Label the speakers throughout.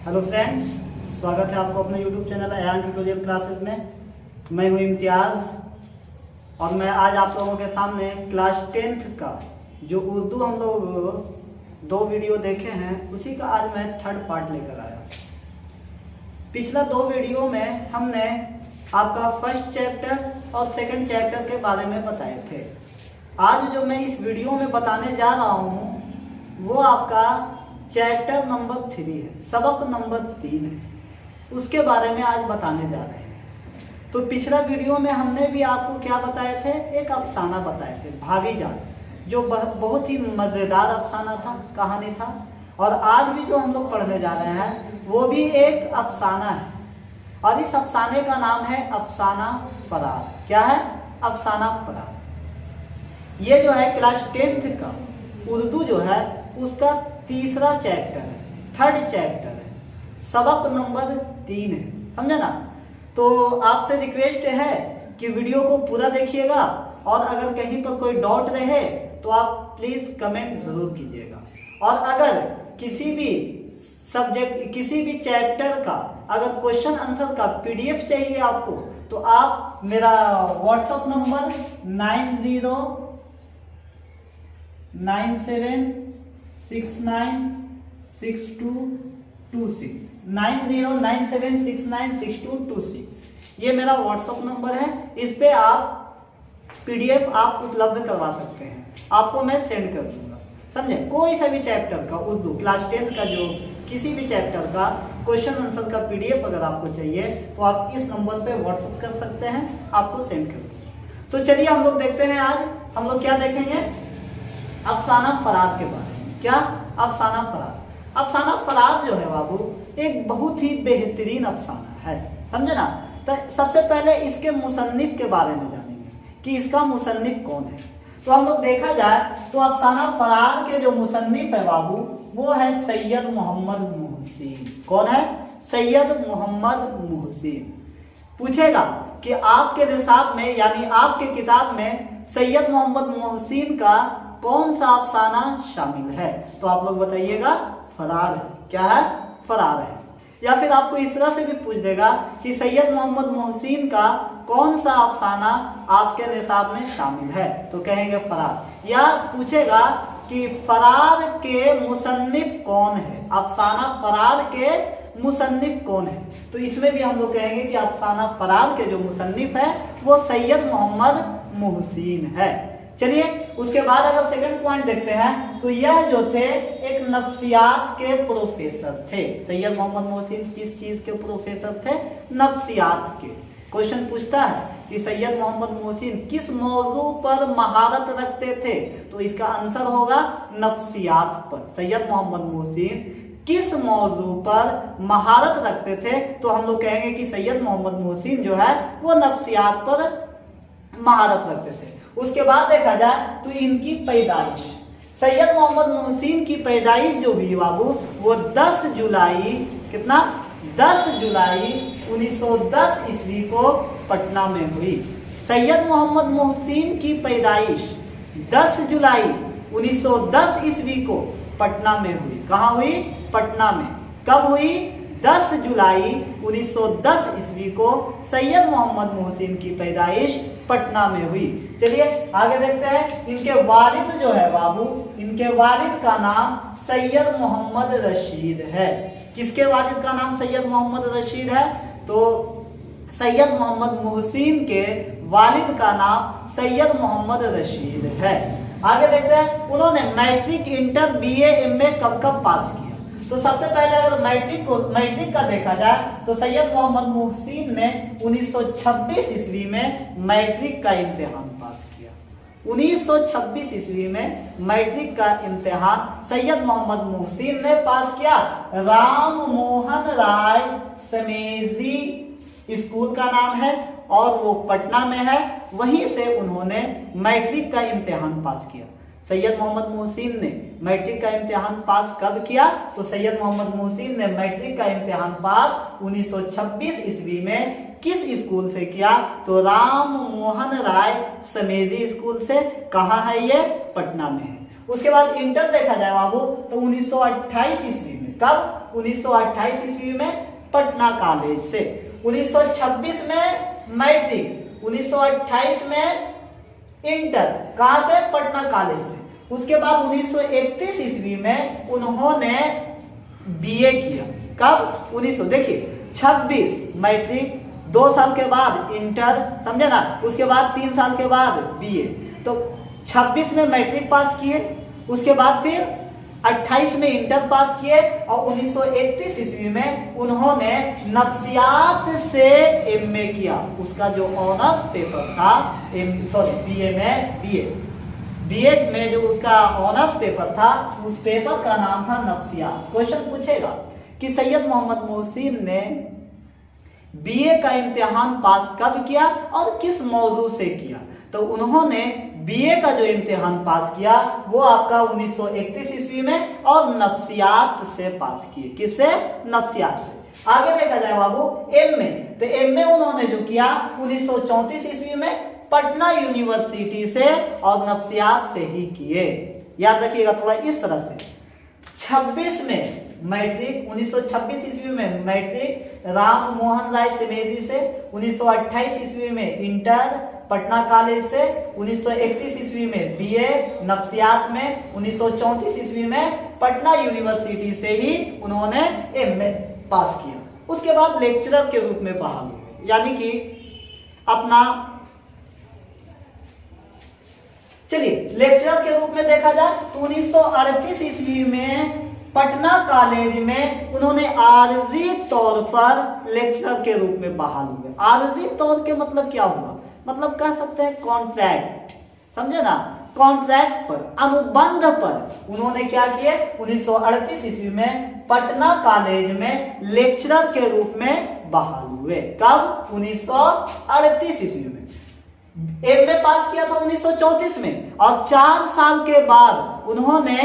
Speaker 1: Hello friends, स्वागत है आपको अपने YouTube channel Ayaan tutorial classes में। मैं हूं इम्तियाज़ और मैं आज आप लोगों के सामने क्लास 10th का जो उर्दू हम लोग 2 वीडियो देखे हैं उसी का आज मैं 3rd पार्ट लेकर आया। पिछला 2 वीडियो में हमने आपका 1st चैप्टर और 2nd चैप्टर के बारे में बताए थे। आज जो मैं इस वीडियो में बताने जा रहा हूँ वो आपका चैप्टर नंबर 3 है, सबक नंबर 3 है, उसके बारे में आज बताने जा रहे हैं। तो पिछला वीडियो में हमने भी आपको क्या बताए थे, एक अफसाना बताए थे भाभी जान, जो बहुत ही मज़ेदार अफसाना था, कहानी था। और आज भी जो हम लोग पढ़ने जा रहे हैं वो भी एक अफसाना है और इस अफसाने का नाम है अफसाना फरार। क्या है? अफसाना फरार। ये जो है क्लास 10th का उर्दू जो है उसका 3रा चैप्टर है, 3rd चैप्टर है, सबक नंबर 3 है, समझे ना। तो आपसे रिक्वेस्ट है कि वीडियो को पूरा देखिएगा और अगर कहीं पर कोई डाउट रहे तो आप प्लीज कमेंट जरूर कीजिएगा। और अगर किसी भी सब्जेक्ट, किसी भी चैप्टर का अगर क्वेश्चन आंसर का PDF चाहिए आपको तो आप मेरा व्हाट्सएप नंबर 9097696226 ये मेरा व्हाट्सएप नंबर है। इस पे आप PDF आप उपलब्ध करवा सकते हैं, आपको मैं सेंड कर दूंगा, समझे। कोई सा भी चैप्टर का उर्दू क्लास 10th का जो किसी भी चैप्टर का क्वेश्चन आंसर का PDF अगर आपको चाहिए तो आप इस नंबर पे व्हाट्सएप कर सकते हैं, आपको सेंड कर दूंगा। तो चलिए हम लोग देखते हैं आज हम लोग क्या देखेंगे, अफसाना फरार के बारे में। क्या? अफसाना फरार। अफसाना फरार जो है बाबू एक बहुत ही बेहतरीन अफसाना है, समझे ना। तो सबसे पहले इसके मुसन्निफ के बारे में जानेंगे कि इसका मुसन्निफ कौन है। तो हम लोग देखा जाए तो अफसाना फरार के जो मुसन्निफ है बाबू वो है सैयद मोहम्मद मुहसिन। कौन है? सैयद मोहम्मद मुहसिन। पूछेगा कि आपके निसाब में यानी आपके किताब में सैयद मोहम्मद मुहसिन का कौन सा अफसाना शामिल है, तो आप लोग बताइएगा फरार है। क्या है? फरार है। या फिर आपको इस तरह से भी पूछ देगा कि सैयद मोहम्मद मुहसिन का कौन सा अफसाना आपके निसाब में शामिल है, तो कहेंगे फरार। या पूछेगा कि फरार के मुसन्निफ कौन है, अफसाना फरार के मुसन्निफ कौन है, तो इसमें भी हम लोग कहेंगे कि अफसाना फरार के जो मुसन्निफ है वो सैयद मोहम्मद मुहसिन है। चलिए उसके बाद अगर सेकंड पॉइंट देखते हैं तो यह जो थे एक नफ्सियात के प्रोफेसर थे। सैयद मोहम्मद मुहसिन किस चीज के प्रोफेसर थे? नफ्सियात के। क्वेश्चन पूछता है कि सैयद मोहम्मद मुहसिन किस मौजू पर महारत रखते थे, तो इसका आंसर होगा नफ्सियात पर। सैयद मोहम्मद मुहसिन किस मौजू पर महारत रखते थे, तो हम लोग कहेंगे कि सैयद मोहम्मद मुहसिन जो है वो नफ्सियात पर महारत रखते थे। उसके बाद देखा जाए तो इनकी पैदाइश, सैयद मोहम्मद मुहसिन की पैदाइश जो हुई बाबू वो 10 जुलाई, कितना? 10 जुलाई 1910 ईस्वी को पटना में हुई। सैयद मोहम्मद मुहसिन की पैदाइश 10 जुलाई 1910 ईस्वी को पटना में हुई। कहाँ हुई? पटना में। कब हुई? 10 जुलाई 1910 ईस्वी को सैयद मोहम्मद मुहसिन की पैदाइश पटना में हुई। चलिए आगे देखते हैं। इनके वालिद जो है बाबू, इनके वालिद का नाम सैयद मोहम्मद रशीद है। किसके वालिद का नाम सैयद मोहम्मद रशीद है? तो सैयद मोहम्मद मुहसिन के वालिद का नाम सैयद मोहम्मद रशीद है। आगे देखते हैं उन्होंने मैट्रिक, इंटर, BA, MA कब कब पास किया। तो सबसे पहले अगर मैट्रिक का देखा जाए तो सैयद मोहम्मद मुहसिन ने 1926 ईस्वी में मैट्रिक का इम्तिहान पास किया। 1926 ईस्वी में मैट्रिक का इम्तिहान सैयद मोहम्मद मुहसिन ने पास किया। राम मोहन राय समेजी स्कूल का नाम है और वो पटना में है, वहीं से उन्होंने मैट्रिक का इम्तिहान पास किया। सैयद मोहम्मद मुहसिन ने मैट्रिक का इम्तिहान पास कब किया, तो सैयद मोहम्मद मुहसिन ने मैट्रिक का इम्तिहान पास 1926 ईस्वी में किस स्कूल से किया, तो राम मोहन राय समेजी स्कूल से। कहाँ है ये? पटना में है। उसके बाद इंटर देखा जाए बाबू तो 1928 ईस्वी में कब? 1928 ईस्वी में पटना कॉलेज से। 1926 में मैट्रिक, 1928 में इंटर, कहां से? पटना कॉलेज से। उसके बाद 1931 ईस्वी में उन्होंने बीए किया। कब? 1900, देखिए 26 मैट्रिक, 2 साल के बाद इंटर, समझे ना, उसके बाद 3 साल के बाद बीए। तो 26 में मैट्रिक पास किए, उसके बाद फिर 28 में इंटर पास किए और 1931 ईस्वी में उन्होंने नफ्सियात से एमए किया। उसका जो ऑनर्स पेपर था, बीए में जो उसका ऑनर्स पेपर था, उस पेपर का नाम था नफ्सियात। क्वेश्चन पूछेगा कि सैयद मोहम्मद मोहसिन ने बीए का इम्तिहान पास कब किया और किस मौजू से किया? तो उन्होंने बीए का जो इम्तिहान पास किया वो आपका 1931 ईस्वी में और नफ्सियात से पास किए। किससे? नफ्सियात से। आगे देखा जाए बाबू एमए, तो एमए उन्होंने जो किया 1934 ईस्वी में पटना यूनिवर्सिटी से और नफ्सियात से ही किए। याद रखिएगा थोड़ा इस तरह से। 26 में मैट्रिक, 1926 ईस्वी में मैट्रिक राम मोहन राय सिमेजी से, 1928 ईस्वी में इंटर पटना कॉलेज से, 1931 ईस्वी में बीए नफ्सियात में, 1934 ईस्वी में पटना यूनिवर्सिटी से ही उन्होंने एमए पास किया। उसके बाद लेक्चरर के रूप में बहाल हुए, यानी कि अपना, चलिए लेक्चरर के रूप में देखा जाए तो 1938 ईस्वी में पटना कॉलेज में उन्होंने आरजी तौर पर लेक्चरर के रूप में बहाल हुए। आरजी तौर के मतलब क्या हुआ? मतलब कह सकते हैं कॉन्ट्रैक्ट, समझे ना, कॉन्ट्रैक्ट पर, अनुबंध पर उन्होंने क्या किए? 1938 ईस्वी में पटना कॉलेज में लेक्चरर के रूप में बहाल हुए। कब? 1938 ईस्वी में। एमए पास किया था 1934 में और 4 साल के बाद उन्होंने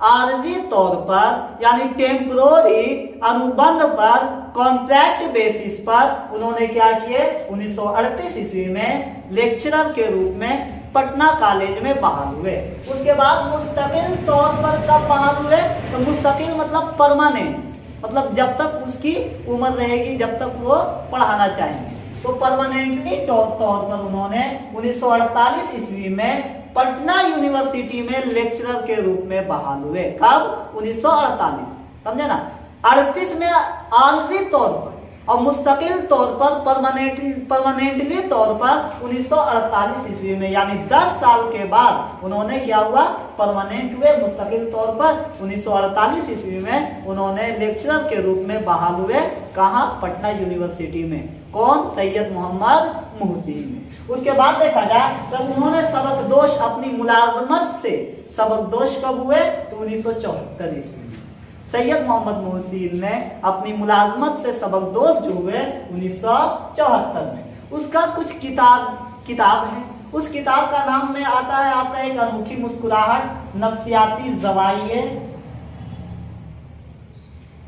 Speaker 1: आरजी तौर पर यानी टेम्पोररी अनुबंध पर, कॉन्ट्रैक्ट बेसिस पर उन्होंने क्या किए? 1938 ईस्वी में लेक्चरर के रूप में पटना कॉलेज में बहाल हुए। उसके बाद मुस्तकिल तौर पर कब बहाल हुए? तो मुस्तकिल मतलब परमानेंट, मतलब जब तक उसकी उम्र रहेगी, जब तक वो पढ़ाना चाहेंगे। तो परमानेंटली तौर पर उन्होंने 1948 ईस्वी में पटना यूनिवर्सिटी में लेक्चरर के रूप में बहाल हुए। कब? 1948, समझे ना। 38 में आरजी तौर पर और मुस्तकिल तौर पर परमानेंटली तौर पर 1948 ईस्वी में, यानी 10 साल के बाद उन्होंने क्या हुआ? परमानेंट हुए। मुस्तकिल तौर पर 1948 ईस्वी में उन्होंने लेक्चरर के रूप में बहाल हुए। कहाँ? पटना यूनिवर्सिटी में। कौन? सैयद मोहम्मद मोहसिन में। उसके बाद देखा जाए तब उन्होंने सबकदोश अपनी मुलाजमत से सबकदोश कब हुए? तो 1974 ईस्वी में सैयद मोहम्मद मोहसिन ने अपनी मुलाजमत से सबकदोश जो हुए 1974 में। उसका कुछ किताब है। उस किताब का नाम में आता है आपका एक अनोखी मुस्कुराहट, नफ्सियाती ज़वाइये,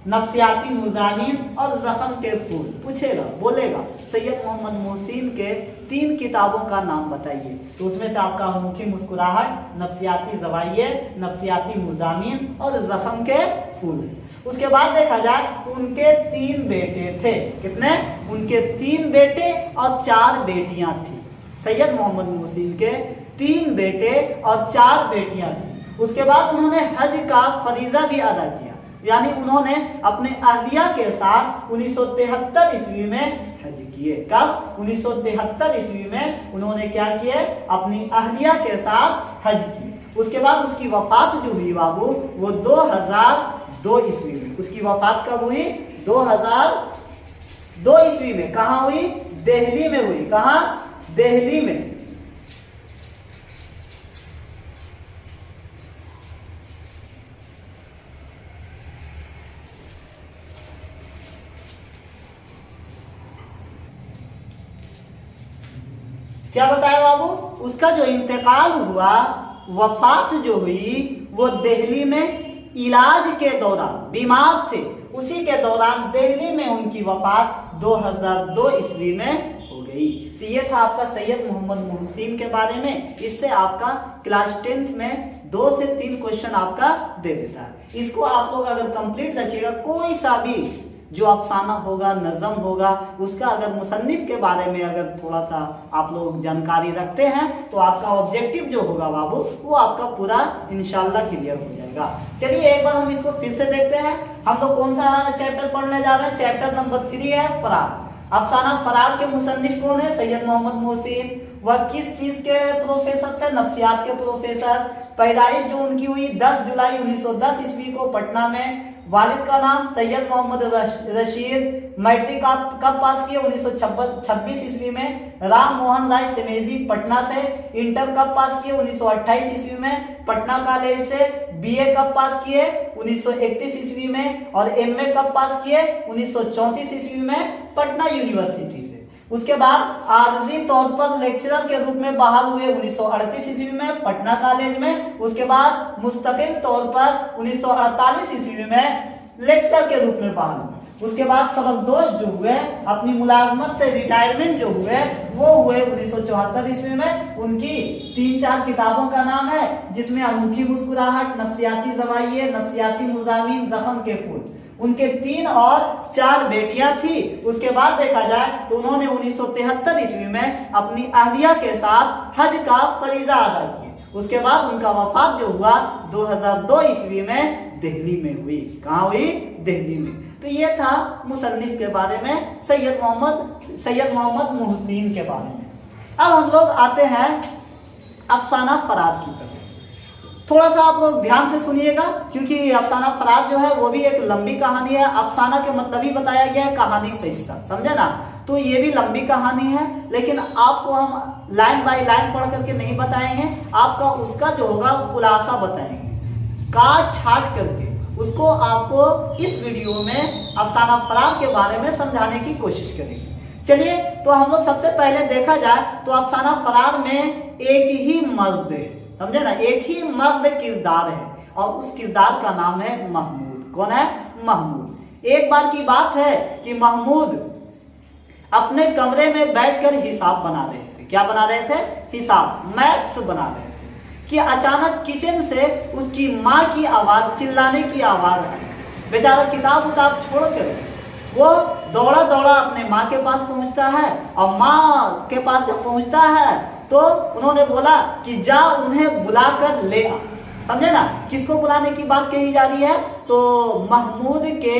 Speaker 1: नफ्सियाती मुज़ामिन और ज़ख्म के फूल। पूछेगा, बोलेगा सैयद मोहम्मद मोहसिन के 3 किताबों का नाम बताइए, तो उसमें से आपका अनोखी मुस्कुराहट, नफ्सियाती ज़वाइये, नफ्सियाती मुज़ामिन और ज़ख्म के फूल। उसके बाद देखा जाए तो उनके 3 बेटे थे। कितने? उनके 3 बेटे और 4 बेटियां थी। सैयद मोहम्मद मोहसिन के 3 बेटे और 4 बेटियां थी। उसके बाद उन्होंने हज का फरीजा भी अदा किया, यानी उन्होंने अपने अहलिया के साथ 1973 ईस्वी में हज किए। कब? 1973 ईस्वी में उन्होंने क्या किए? अपनी अहलिया के साथ हज किए। उसके बाद उसकी वफात जो हुई बाबू वो 2002 ईस्वी में। उसकी वफात कब हुई? 2002 ईस्वी में। कहाँ हुई? दिल्ली में हुई। कहाँ? दिल्ली में। क्या बताया बाबू? उसका जो इंतकाल हुआ, वफात जो हुई वो दिल्ली में इलाज के दौरान, बीमार थे उसी के दौरान दिल्ली में उनकी वफात 2002 ईस्वी में हो गई। तो ये था आपका सैयद मोहम्मद मोहसिन के बारे में। इससे आपका क्लास 10th में 2 से 3 क्वेश्चन आपका दे देता है। इसको आप लोग अगर कंप्लीट रखिएगा, कोई सा भी जो अफसाना होगा, नज़म होगा, उसका अगर मुसन्निफ के बारे में अगर थोड़ा सा आप लोग जानकारी रखते हैं तो आपका ऑब्जेक्टिव जो होगा बाबू वो आपका पूरा इंशाल्लाह क्लियर हो जाएगा। चलिए एक बार हम इसको फिर से देखते हैं। हम लोग कौन सा चैप्टर पढ़ने जा रहे हैं? चैप्टर नंबर 3 है फरार। अफसाना फरार के मुसन्निफ कौन है? सैयद मोहम्मद मोहसिन। वह किस चीज के प्रोफेसर थे? नफ्सियात के प्रोफेसर। पैदाइश जो उनकी हुई 10 जुलाई 1910 ईस्वी को पटना में। वालिद का नाम सैयद मोहम्मद रशीद। मैट्रिक कब पास किए? 1926 ईस्वी में। राम मोहन राय सिमेजी पटना से। इंटर कब पास किए? 1928 ईस्वी में पटना कॉलेज से। बीए कब पास किए? 1931 ईस्वी में। और एमए कब पास किए? 1934 ईस्वी में पटना यूनिवर्सिटी से। उसके बाद आर्जी तौर पर लेक्चरर के रूप में बहाल हुए 1938 ईस्वी में पटना कॉलेज में। उसके बाद मुस्तकिल तौर पर 1948 ईस्वी में लेक्चरर के रूप में बहाल हुए। उसके बाद सबकदोश जो हुए, अपनी मुलाजमत से रिटायरमेंट जो हुए वो हुए 1974 ईस्वी में। उनकी 3-4 किताबों का नाम है, जिसमें अनूठी मुस्कुराहट, नफ्सियाती दवाइयाँ, नफ्सियाती मुजामिन, जख्म के फूल। उनके 3 और 4 बेटियां थी। उसके बाद देखा जाए तो उन्होंने 1973 ईस्वी में अपनी अहलिया के साथ हज का फरीजा अदा किया। उसके बाद उनका वफात जो हुआ 2002 ईस्वी में दिल्ली में हुई। कहाँ हुई? दिल्ली में। तो ये था मुसन्निफ के बारे में, सैयद मोहम्मद मोहसिन के बारे में। अब हम लोग आते हैं अफसाना फरार की तरफ। थोड़ा सा आप लोग ध्यान से सुनिएगा, क्योंकि अफसाना फरार जो है वो भी एक लंबी कहानी है। अफसाना के मतलब ही बताया गया है, कहानी का हिस्सा, समझे ना? तो ये भी लंबी कहानी है, लेकिन आपको हम लाइन बाय लाइन पढ़ करके नहीं बताएंगे। आपका उसका जो होगा खुलासा बताएंगे, काट छाट करके उसको आपको इस वीडियो में अफसाना फरार के बारे में समझाने की कोशिश करेंगे। चलिए, तो हम लोग सबसे पहले देखा जाए तो अफसाना फरार में एक ही मर्द है, समझे ना? एक ही मर्द किरदार है और उस किरदार का नाम है महमूद। कौन है? महमूद। एक बार की बात है कि महमूद अपने कमरे में बैठकर हिसाब बना रहे थे। क्या बना रहे थे? हिसाब, मैथ्स बना रहे थे कि अचानक किचन से उसकी माँ की आवाज, चिल्लाने की आवाज आई। बेचारा किताब उताब छोड़कर वो दौड़ा दौड़ा अपने माँ के पास पहुंचता है, और माँ के पास जब पहुंचता है तो उन्होंने बोला कि जा उन्हें बुलाकर ले आ। समझे ना? किसको बुलाने की बात कही जा रही है? तो महमूद के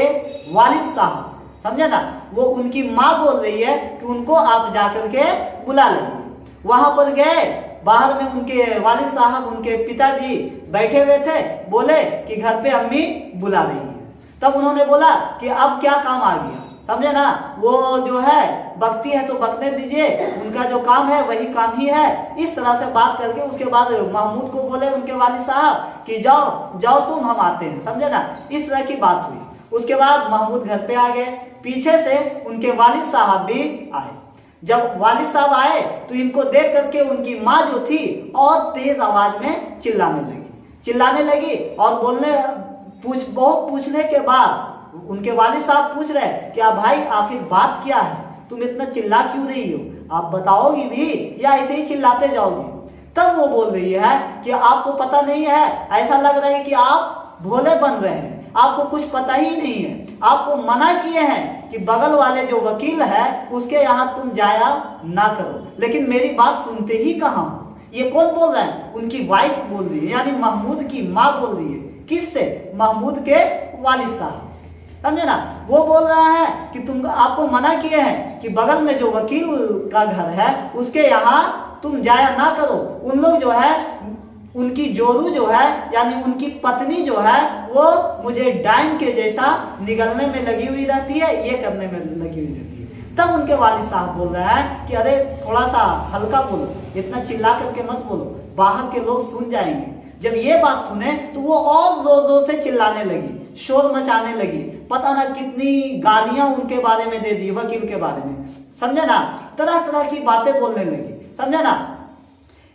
Speaker 1: वालिद साहब, समझे ना? वो उनकी माँ बोल रही है कि उनको आप जाकर के बुला लेंगे। वहां पर गए, बाहर में उनके वालिद साहब, उनके पिताजी बैठे हुए थे। बोले कि घर पे अम्मी बुला रही है। तब उन्होंने बोला कि अब क्या काम आ गया, समझे ना? वो जो है बकती है तो बकने दीजिए, उनका जो काम है वही काम ही है। इस तरह से बात करके उसके बाद महमूद को बोले उनके वालिद साहब कि जाओ जाओ तुम, हम आते हैं, समझे ना? इस तरह की बात हुई। उसके बाद महमूद घर पे आ गए। पीछे से उनके वालिद साहब भी आए। जब वालिद साहब आए तो इनको देख करके उनकी माँ जो थी और तेज आवाज में चिल्लाने लगी और बहुत पूछने के बाद उनके वालिद साहब पूछ रहे कि भाई आखिर बात क्या है, तुम इतना चिल्ला क्यों रही हो? आप बताओगी भी या ऐसे ही चिल्लाते जाओगी? तब वो बोल रही है कि आपको पता नहीं है, ऐसा लग रहा है कि आप भोले बन रहे हैं, आपको कुछ पता ही नहीं है। आपको मना किए हैं कि बगल वाले जो वकील है उसके यहाँ तुम जाया ना करो, लेकिन मेरी बात सुनते ही कहाँ हो। ये कौन बोल रहा है? उनकी वाइफ बोल रही है, यानी महमूद की माँ बोल रही है। किससे? महमूद के वालिद साहब से, समझे ना? वो बोल रहा है कि तुम, आपको मना किए हैं कि बगल में जो वकील का घर है उसके यहाँ तुम जाया ना करो। उन लोग जो है, उनकी जोरू जो है यानी उनकी पत्नी जो है वो मुझे डाइन के जैसा निगलने में लगी हुई रहती है, ये करने में लगी हुई रहती है। तब उनके वालिद साहब बोल रहे हैं कि अरे थोड़ा सा हल्का बोलो, इतना चिल्ला करके मत बोलो, बाहर के लोग सुन जाएंगे। जब ये बात सुने तो वो और जोर जोर से चिल्लाने लगी, शोर मचाने लगी, पता ना कितनी गालियां उनके बारे में दे दी, वकील के बारे में, समझे ना? तरह तरह की बातें बोलने लगी, समझे ना?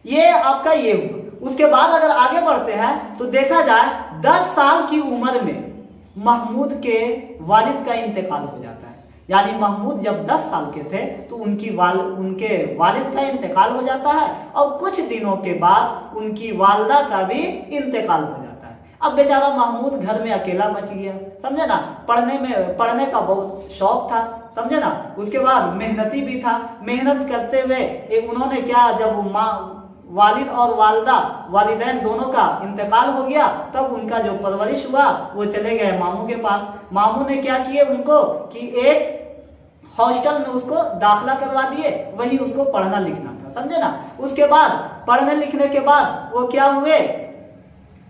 Speaker 1: ये आपका ये हुआ। उसके बाद अगर आगे बढ़ते हैं तो देखा जाए 10 साल की उम्र में महमूद के वालिद का इंतकाल हो जाता है। यानी महमूद जब 10 साल के थे तो उनके वालिद का इंतकाल हो जाता है और कुछ दिनों के बाद उनकी वालदा का भी इंतकाल हो जाता है। अब बेचारा महमूद घर में अकेला बच गया, समझे ना। पढ़ने का बहुत शौक था, समझे ना। उसके बाद मेहनती भी था। मेहनत करते हुए उन्होंने क्या, जब वालिद और वालदा वालिदैन दोनों का इंतकाल हो गया तब उनका जो परवरिश हुआ वो चले गए मामू के पास। मामू ने क्या किए उनको कि एक हॉस्टल में उसको दाखिला करवा दिए, वही उसको पढ़ना लिखना था, समझे ना। उसके बाद पढ़ने लिखने के बाद वो क्या हुए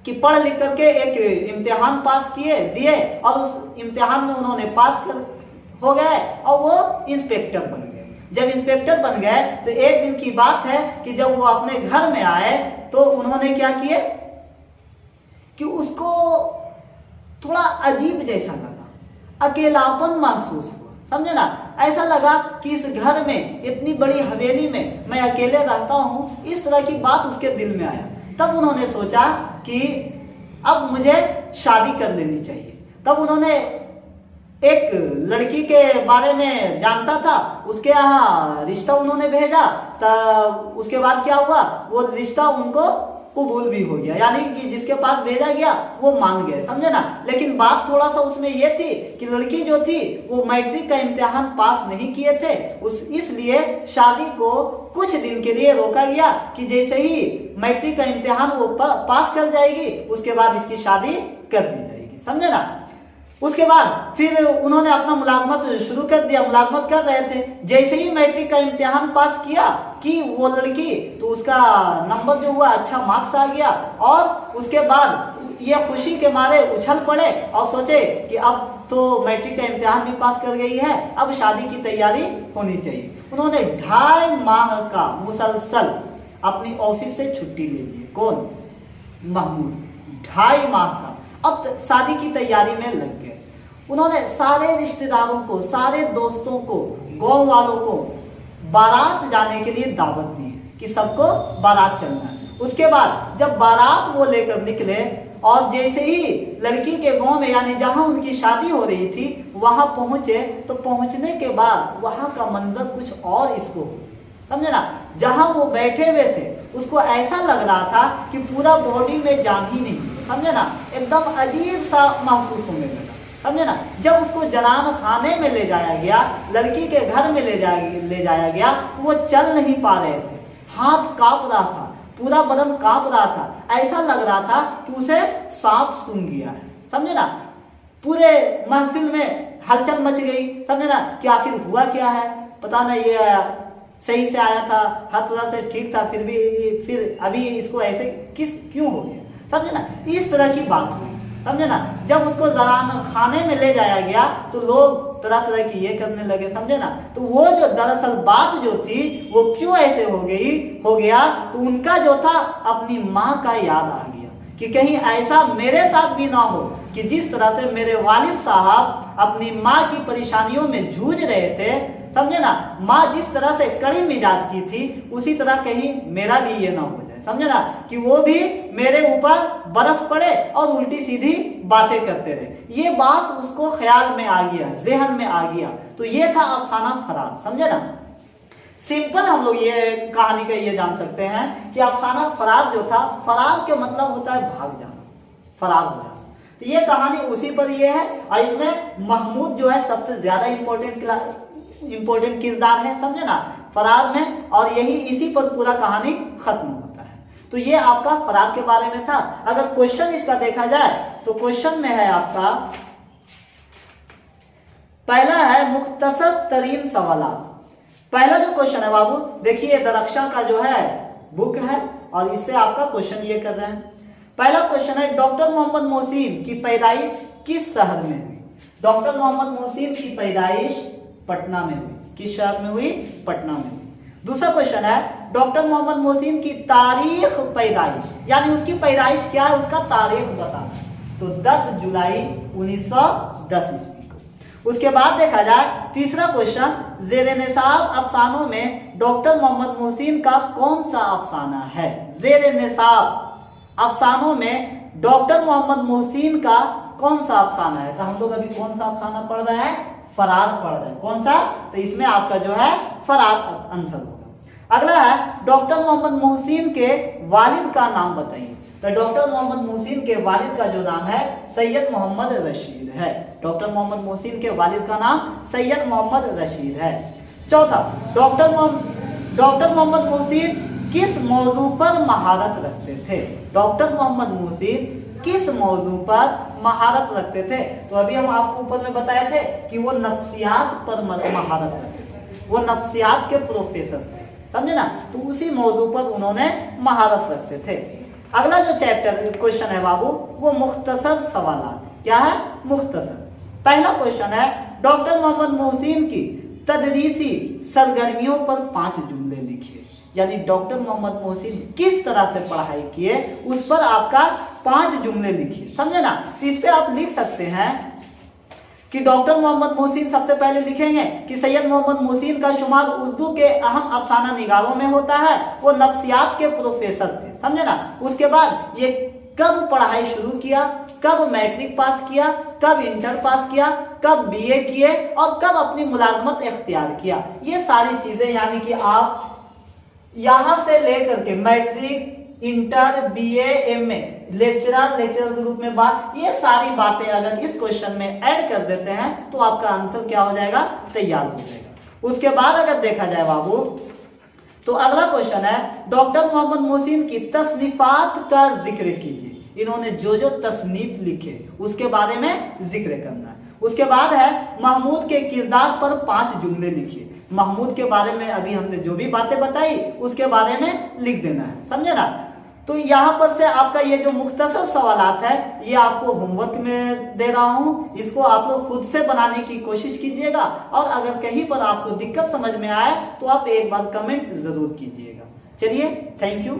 Speaker 1: कि पढ़ लिख करके एक इम्तिहान पास दिए और उस इम्तिहान में उन्होंने हो गए और वो इंस्पेक्टर बन गए। जब इंस्पेक्टर बन गए तो एक दिन की बात है कि जब वो अपने घर में आए तो उन्होंने क्या किए कि उसको थोड़ा अजीब जैसा लगा, अकेलापन महसूस हुआ, समझे ना। ऐसा लगा कि इस घर में, इतनी बड़ी हवेली में मैं अकेले रहता हूँ, इस तरह की बात उसके दिल में आया। तब उन्होंने सोचा कि अब मुझे शादी कर लेनी चाहिए। तब उन्होंने एक लड़की के बारे में जानता था, उसके यहाँ रिश्ता उन्होंने भेजा। तब उसके बाद क्या हुआ, वो रिश्ता उनको कबूल भी हो गया, यानी कि जिसके पास भेजा गया वो मान गए, समझे ना। लेकिन बात थोड़ा सा उसमें ये थी कि लड़की जो थी वो मैट्रिक का इम्तिहान पास नहीं किए थे, इसलिए शादी को कुछ दिन के लिए रोका गया कि जैसे ही मैट्रिक का इम्तिहान वो पास कर जाएगी उसके बाद इसकी शादी कर दी जाएगी, समझे ना। उसके बाद फिर उन्होंने अपना मुलाजमत शुरू कर दिया, मुलाजमत कर रहे थे। जैसे ही मैट्रिक का इम्तिहान पास किया कि वो लड़की, तो उसका नंबर जो हुआ अच्छा मार्क्स आ गया और उसके बाद ये खुशी के मारे उछल पड़े और सोचे कि अब तो मैट्रिक का इम्तिहान भी पास कर गई है, अब शादी की तैयारी होनी चाहिए। उन्होंने 2.5 माह का मुसलसल अपनी ऑफिस से छुट्टी ले ली। कौन? महमूद। 2.5 माह का अब शादी की तैयारी में लग गए। उन्होंने सारे रिश्तेदारों को, सारे दोस्तों को, गांव वालों को बारात जाने के लिए दावत दी कि सबको बारात चलना है। उसके बाद जब बारात वो लेकर निकले और जैसे ही लड़की के गांव में, यानी जहां उनकी शादी हो रही थी, वहां पहुंचे तो पहुंचने के बाद वहां का मंजर कुछ और इसको, समझे ना। जहां वो बैठे हुए थे उसको ऐसा लग रहा था कि पूरा बॉडी में जान ही नहीं, समझे ना। एकदम अजीब सा महसूस होने लगा, समझे ना। जब उसको जनान खाने में ले जाया गया, लड़की के घर में ले जाया गया तो वो चल नहीं पा रहे थे, हाथ कांप रहा था, पूरा बदन कांप रहा था। ऐसा लग रहा था कि उसे सांप सूंघ गया है, समझे ना। पूरे महफिल में हलचल मच गई, समझे ना, कि आखिर हुआ क्या है, पता नहीं। ये सही से आया था, हर तरह से ठीक था, फिर अभी इसको ऐसे क्यों हो गया, समझे ना। इस तरह की बात हुई, समझे ना। जब उसको जरान खाने में ले जाया गया तो लोग तरह तरह की ये करने लगे, समझे ना। तो वो जो दरअसल बात जो थी वो क्यों ऐसे हो गया, तो उनका जो था अपनी माँ का याद आ गया कि कहीं ऐसा मेरे साथ भी ना हो कि जिस तरह से मेरे वालिद साहब अपनी माँ की परेशानियों में जूझ रहे थे, समझे ना। माँ जिस तरह से कड़ी मिजाज की थी उसी तरह कहीं मेरा भी ये ना हो जाए, समझे ना, कि वो भी मेरे ऊपर बरस पड़े और उल्टी सीधी बातें करते रहे। ये बात उसको ख्याल में आ गया, ज़हन में आ गया। तो ये था अफसाना फरार, समझे ना। सिंपल हम लोग ये कहानी का ये जान सकते हैं कि अफसाना फरार जो था, फरार के मतलब होता है भाग जाना, फरार हो जाना। तो ये कहानी उसी पर ये है और इसमें महमूद जो है सबसे ज्यादा इंपॉर्टेंट किरदार है, समझे ना, फरार में। और यही इसी पर पूरा कहानी खत्म होता है। तो ये आपका फरार के बारे में था। अगर क्वेश्चन इसका देखा जाए तो क्वेश्चन में है आपका पहला है मुख्तसर तरीन सवालात। पहला जो क्वेश्चन है बाबू देखिए, दरख्शा का जो है बुक है और इससे आपका क्वेश्चन ये कर रहे हैं। पहला क्वेश्चन है डॉक्टर मोहम्मद मोहसिन की पैदाइश किस शहर में हुई? डॉक्टर मोहम्मद मोहसिन की पैदाइश पटना में हुई। किस शहर में हुई? पटना में हुई। दूसरा क्वेश्चन है डॉक्टर मोहम्मद मोहसिन की तारीख पैदाइश, यानी उसकी पैदाइश क्या है, उसका तारीख बताना। तो 10 जुलाई 1910 ईस्वी को। उसके बाद देखा जाए तीसरा क्वेश्चन, ज़ेरे निसाब अफसानों में डॉक्टर मोहम्मद मोहसिन का कौन सा अफसाना है? ज़ेरे निसाब अफसानों में डॉक्टर मोहम्मद मोहसिन का कौन सा अफसाना है? तो हम लोग अभी कौन सा अफसाना पढ़ रहे हैं? फरार पड़ रहे। कौन सा? तो इसमें आपका जो है फरार आंसर होगा। अगला है डॉक्टर मोहम्मद मोहसिन के वालिद का नाम बताइए। तो डॉक्टर मोहम्मद मोहसिन के वालिद का जो नाम है सैयद मोहम्मद रशीद है। डॉक्टर मोहम्मद मोहसिन के वालिद का नाम सैयद मोहम्मद रशीद है। चौथा, डॉक्टर मोहम्मद मोहसिन किस मौजू पर महारत रखते थे? डॉक्टर मोहम्मद मोहसिन किस मौजू पर महारत रखते थे? तो अभी हम आपको ऊपर में बताए थे कि वो नफ्सियात पर महारत रखते थे, वो नफ्सियात के प्रोफेसर थे, समझे ना। तो उसी मौजू पर उन्होंने महारत रखते थे। अगला जो चैप्टर क्वेश्चन है बाबू वो मुख्तसर सवाल। क्या है? मुख्तसर। पहला क्वेश्चन है डॉक्टर मोहम्मद मोहसिन की तदरीसी सरगर्मियों पर 5 जुमले लिखिए। यानी डॉक्टर मोहम्मद मोहसिन किस तरह से पढ़ाई किए उस पर आपका 5 जुमले लिखिए, समझे ना। तो इस पे आप लिख सकते हैं कि डॉक्टर मोहम्मद मोहसिन, सबसे पहले लिखेंगे कि सैयद मोहम्मद मोहसिन का शुमार उर्दू के अहम अफसाना निगारों में होता है, वो नफ्सियात के प्रोफेसर थे, समझे ना। उसके बाद ये कब पढ़ाई शुरू किया, कब मैट्रिक पास किया, कब इंटर पास किया, कब बीए किए और कब अपनी मुलाजमत इख्तियार किया, ये सारी चीजें यानी कि आप यहां से लेकर के matric, inter, BA, MA, lecturer के रूप में बात, ये सारी बातें अगर इस क्वेश्चन में ऐड कर देते हैं तो आपका आंसर क्या हो जाएगा? तैयार हो जाएगा। उसके बाद अगर देखा जाए बाबू तो अगला क्वेश्चन है डॉक्टर मोहम्मद मोहसिन की तसनीफात का जिक्र कीजिए। इन्होंने जो जो तसनीफ लिखे उसके बारे में जिक्र करना है। उसके बाद है महमूद के किरदार पर 5 जुमले लिखिए। महमूद के बारे में अभी हमने जो भी बातें बताई उसके बारे में लिख देना है, समझे ना। तो यहाँ पर से आपका ये जो मुख्तसर सवालात है ये आपको होमवर्क में दे रहा हूँ, इसको आप लोग खुद से बनाने की कोशिश कीजिएगा और अगर कहीं पर आपको दिक्कत समझ में आए तो आप एक बार कमेंट जरूर कीजिएगा। चलिए, थैंक यू।